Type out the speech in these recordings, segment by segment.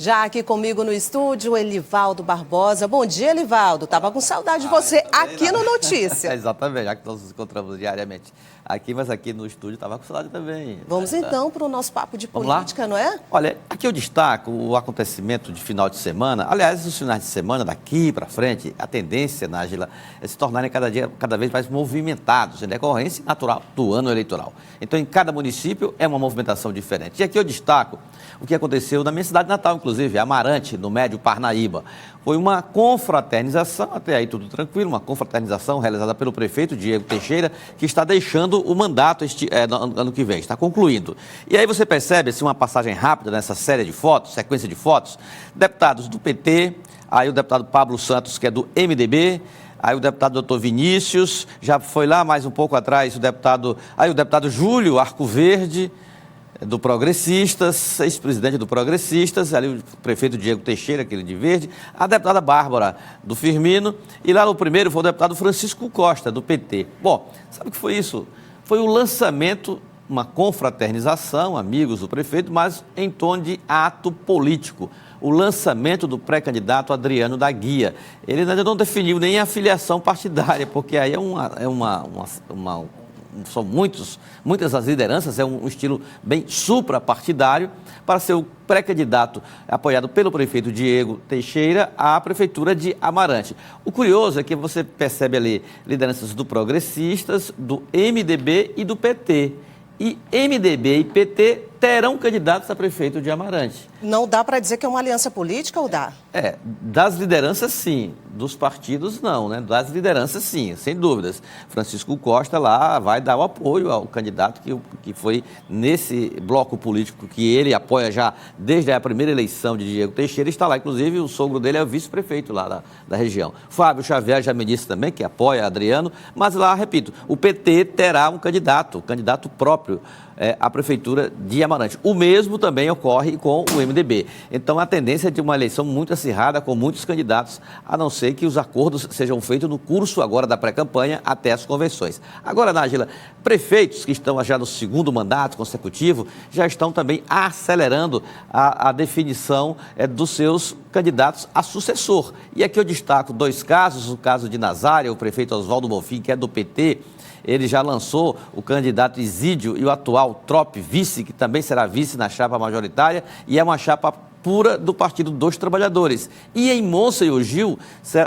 Já aqui comigo no estúdio, Elivaldo Barbosa. Bom dia, Elivaldo. Tava com saudade de você aqui no Notícia. Exatamente, já que nós nos encontramos diariamente aqui, mas aqui no estúdio estava com saudade também. Vamos então para o nosso papo de política, não é? Olha, aqui eu destaco o acontecimento de final de semana. Aliás, os finais de semana, daqui para frente, a tendência, Nájila, é se tornarem cada vez mais movimentados, em decorrência natural do ano eleitoral. Então, em cada município é uma movimentação diferente. E aqui eu destaco o que aconteceu na minha cidade natal, inclusive, Amarante, no Médio Parnaíba. Foi uma confraternização, até aí tudo tranquilo, uma confraternização realizada pelo prefeito Diego Teixeira, que está deixando o mandato no ano que vem, está concluindo. E aí você percebe, assim, uma passagem rápida nessa série de fotos, sequência de fotos, deputados do PT, aí o deputado Pablo Santos, que é do MDB, aí o deputado doutor Vinícius, já foi lá mais um pouco atrás o deputado Júlio Arcoverde, do Progressistas, ex-presidente do Progressistas, ali o prefeito Diego Teixeira, aquele de verde, a deputada Bárbara do Firmino, e lá no primeiro foi o deputado Francisco Costa, do PT. Bom, sabe o que foi isso? Foi o lançamento, uma confraternização, amigos do prefeito, mas em tom de ato político. O lançamento do pré-candidato Adriano da Guia. Ele ainda não definiu nem a filiação partidária, porque aí são muitas as lideranças, é um estilo bem suprapartidário, para ser o pré-candidato apoiado pelo prefeito Diego Teixeira à prefeitura de Amarante. O curioso é que você percebe ali lideranças do Progressistas, do MDB e do PT. E MDB e PT terão candidatos a prefeito de Amarante. Não dá para dizer que é uma aliança política ou dá? Das lideranças sim, dos partidos não, né? Das lideranças sim, sem dúvidas. Francisco Costa lá vai dar o apoio ao candidato que foi nesse bloco político que ele apoia já desde a primeira eleição de Diego Teixeira, está lá, inclusive o sogro dele é o vice-prefeito lá da região. Fábio Xavier já me disse também que apoia Adriano, mas lá, repito, o PT terá um candidato próprio à prefeitura de Amarante. O mesmo também ocorre com o MDB. Então, a tendência é de uma eleição muito acirrada, com muitos candidatos, a não ser que os acordos sejam feitos no curso agora da pré-campanha até as convenções. Agora, Nájila, prefeitos que estão já no segundo mandato consecutivo já estão também acelerando a definição dos seus candidatos a sucessor. E aqui eu destaco dois casos, o caso de Nazária, o prefeito Oswaldo Bonfim, que é do PT. Ele já lançou o candidato Isídio e o atual Trop vice, que também será vice na chapa majoritária, e é uma chapa pura do Partido dos Trabalhadores. E em Monsenhor Gil,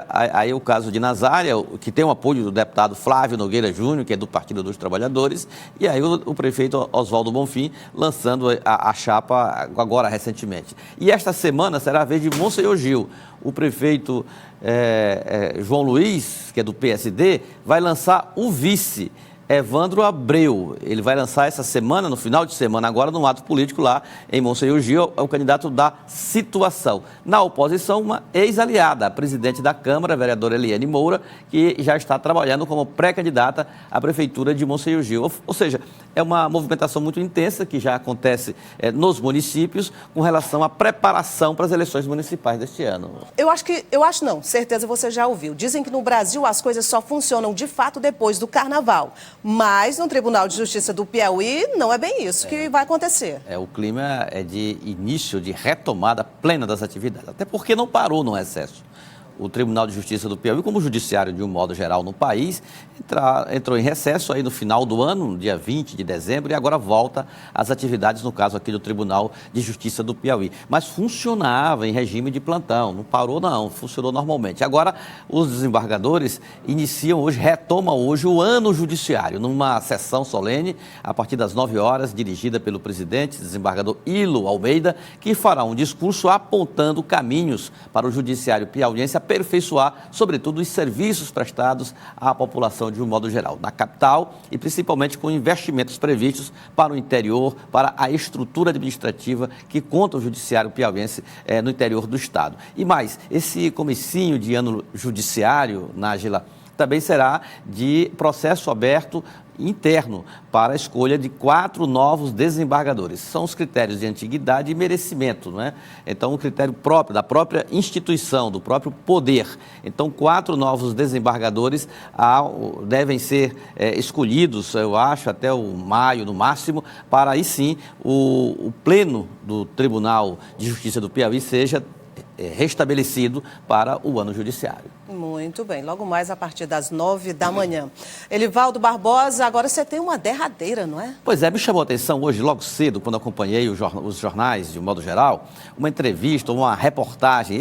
aí o caso de Nazária, que tem o apoio do deputado Flávio Nogueira Júnior, que é do Partido dos Trabalhadores, e aí o prefeito Oswaldo Bonfim lançando a chapa agora recentemente. E esta semana será a vez de Monsenhor Gil. O prefeito João Luiz, que é do PSD, vai lançar o vice, Evandro Abreu. Ele vai lançar essa semana, no final de semana agora, num ato político lá em Monsenhor Gil, é o candidato da situação. Na oposição, uma ex-aliada, a presidente da Câmara, a vereadora Eliane Moura, que já está trabalhando como pré-candidata à prefeitura de Monsenhor Gil. Ou seja, é uma movimentação muito intensa que já acontece nos municípios com relação à preparação para as eleições municipais deste ano. Eu acho não, certeza você já ouviu. Dizem que no Brasil as coisas só funcionam de fato depois do carnaval. Mas no Tribunal de Justiça do Piauí não é bem isso que vai acontecer. O clima é de início, de retomada plena das atividades, até porque não parou no recesso. O Tribunal de Justiça do Piauí, como o judiciário de um modo geral no país, entrou em recesso aí no final do ano, no dia 20 de dezembro, e agora volta às atividades, no caso aqui do Tribunal de Justiça do Piauí. Mas funcionava em regime de plantão, não parou não, funcionou normalmente. Agora, os desembargadores retomam hoje o ano judiciário, numa sessão solene, a partir das 9 horas, dirigida pelo presidente, desembargador Ilo Almeida, que fará um discurso apontando caminhos para o judiciário piauiense aperfeiçoar, sobretudo, os serviços prestados à população de um modo geral, na capital e principalmente com investimentos previstos para o interior, para a estrutura administrativa que conta o judiciário piauiense no interior do estado. E mais, esse comecinho de ano judiciário, Nájila, também será de processo aberto interno para a escolha de 4 novos desembargadores. São os critérios de antiguidade e merecimento, né? Então, um critério próprio, da própria instituição, do próprio poder. Então, 4 novos desembargadores devem ser escolhidos, eu acho, até o maio, no máximo, para aí sim o pleno do Tribunal de Justiça do Piauí seja restabelecido para o ano judiciário. Muito bem, logo mais a partir das 9 da manhã. Elivaldo Barbosa, agora você tem uma derradeira, não é? Pois é, me chamou a atenção hoje, logo cedo, quando acompanhei os jornais, de modo geral, uma entrevista, uma reportagem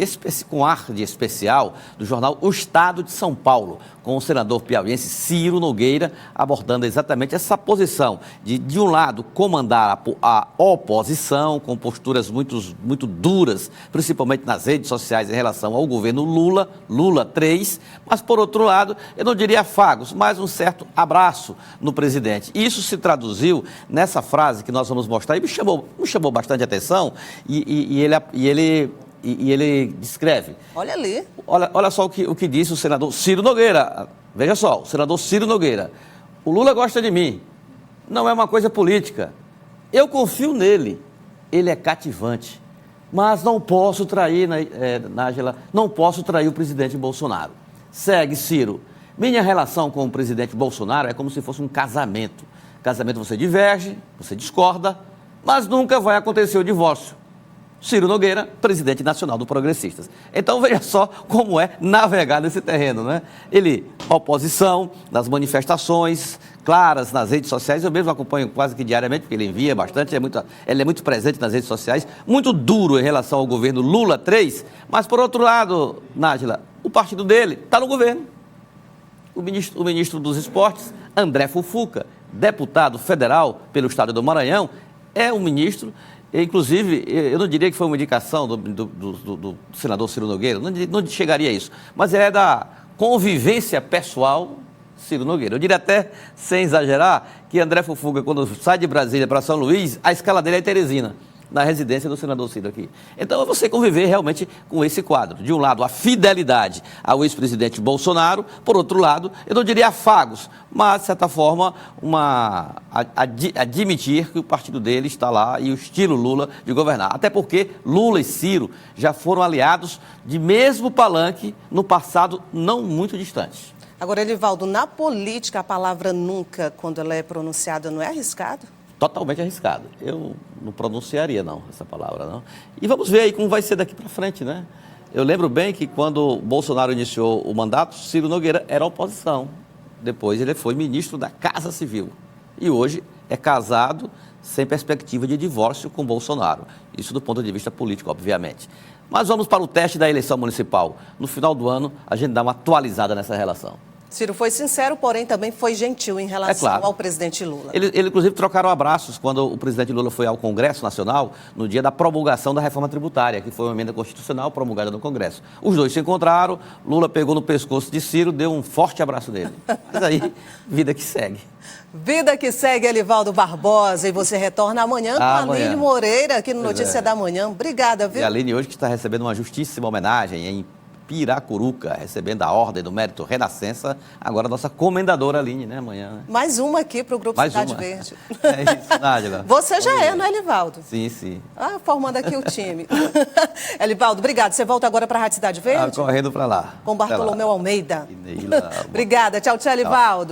com ar de especial do jornal O Estado de São Paulo, com o senador piauiense Ciro Nogueira, abordando exatamente essa posição de um lado, comandar a oposição com posturas muito duras, principalmente nas redes sociais em relação ao governo Lula 3, mas, por outro lado, eu não diria afagos, mas um certo abraço no presidente. E isso se traduziu nessa frase que nós vamos mostrar, e me chamou bastante atenção, e ele descreve. Olha ali. Olha só o que disse o senador Ciro Nogueira. Veja só, o senador Ciro Nogueira. O Lula gosta de mim. Não é uma coisa política. Eu confio nele. Ele é cativante. Mas não posso trair, Nájila, não posso trair o presidente Bolsonaro. Segue, Ciro. Minha relação com o presidente Bolsonaro é como se fosse um casamento. Casamento você diverge, você discorda, mas nunca vai acontecer o divórcio. Ciro Nogueira, presidente nacional do Progressistas. Então, veja só como é navegar nesse terreno, né? Ele, oposição, nas manifestações claras nas redes sociais, eu mesmo acompanho quase que diariamente, porque ele envia bastante, ele é muito presente nas redes sociais, muito duro em relação ao governo Lula 3, mas, por outro lado, Nájila, o partido dele está no governo. O ministro dos Esportes, André Fufuca, deputado federal pelo estado do Maranhão, é um ministro. Inclusive, eu não diria que foi uma indicação do senador Ciro Nogueira, não chegaria a isso, mas é da convivência pessoal Ciro Nogueira. Eu diria até, sem exagerar, que André Fufuca, quando sai de Brasília para São Luís, a escala dele é Teresina, na residência do senador Ciro aqui. Então, é você conviver realmente com esse quadro. De um lado, a fidelidade ao ex-presidente Bolsonaro, por outro lado, eu não diria afagos, mas, de certa forma, admitir que o partido dele está lá e o estilo Lula de governar. Até porque Lula e Ciro já foram aliados de mesmo palanque no passado não muito distante. Agora, Elivaldo, na política, a palavra nunca, quando ela é pronunciada, não é arriscado? Totalmente arriscado. Eu não pronunciaria, não, essa palavra, não. E vamos ver aí como vai ser daqui para frente, né? Eu lembro bem que quando Bolsonaro iniciou o mandato, Ciro Nogueira era oposição. Depois ele foi ministro da Casa Civil. E hoje é casado sem perspectiva de divórcio com Bolsonaro. Isso do ponto de vista político, obviamente. Mas vamos para o teste da eleição municipal. No final do ano, a gente dá uma atualizada nessa relação. Ciro foi sincero, porém também foi gentil em relação ao presidente Lula. Eles, inclusive, trocaram abraços quando o presidente Lula foi ao Congresso Nacional no dia da promulgação da reforma tributária, que foi uma emenda constitucional promulgada no Congresso. Os dois se encontraram, Lula pegou no pescoço de Ciro, deu um forte abraço dele. Mas aí, vida que segue. Vida que segue, Elivaldo Barbosa, e você retorna amanhã com a Aline Moreira, aqui no Notícia da Manhã. Obrigada, viu? E a Aline hoje que está recebendo uma justíssima homenagem em Piracuruca, recebendo a Ordem do Mérito Renascença, agora a nossa comendadora Aline, né, amanhã. Né? Mais uma aqui para o Grupo Cidade Verde. É isso, Nájila. Você já é, não é, Elivaldo? Sim, sim. Formando aqui o time. Elivaldo, obrigado. Você volta agora para a Rádio Cidade Verde? Correndo para lá. Com Bartolomeu Almeida. Obrigada. Tchau, tchau, Elivaldo.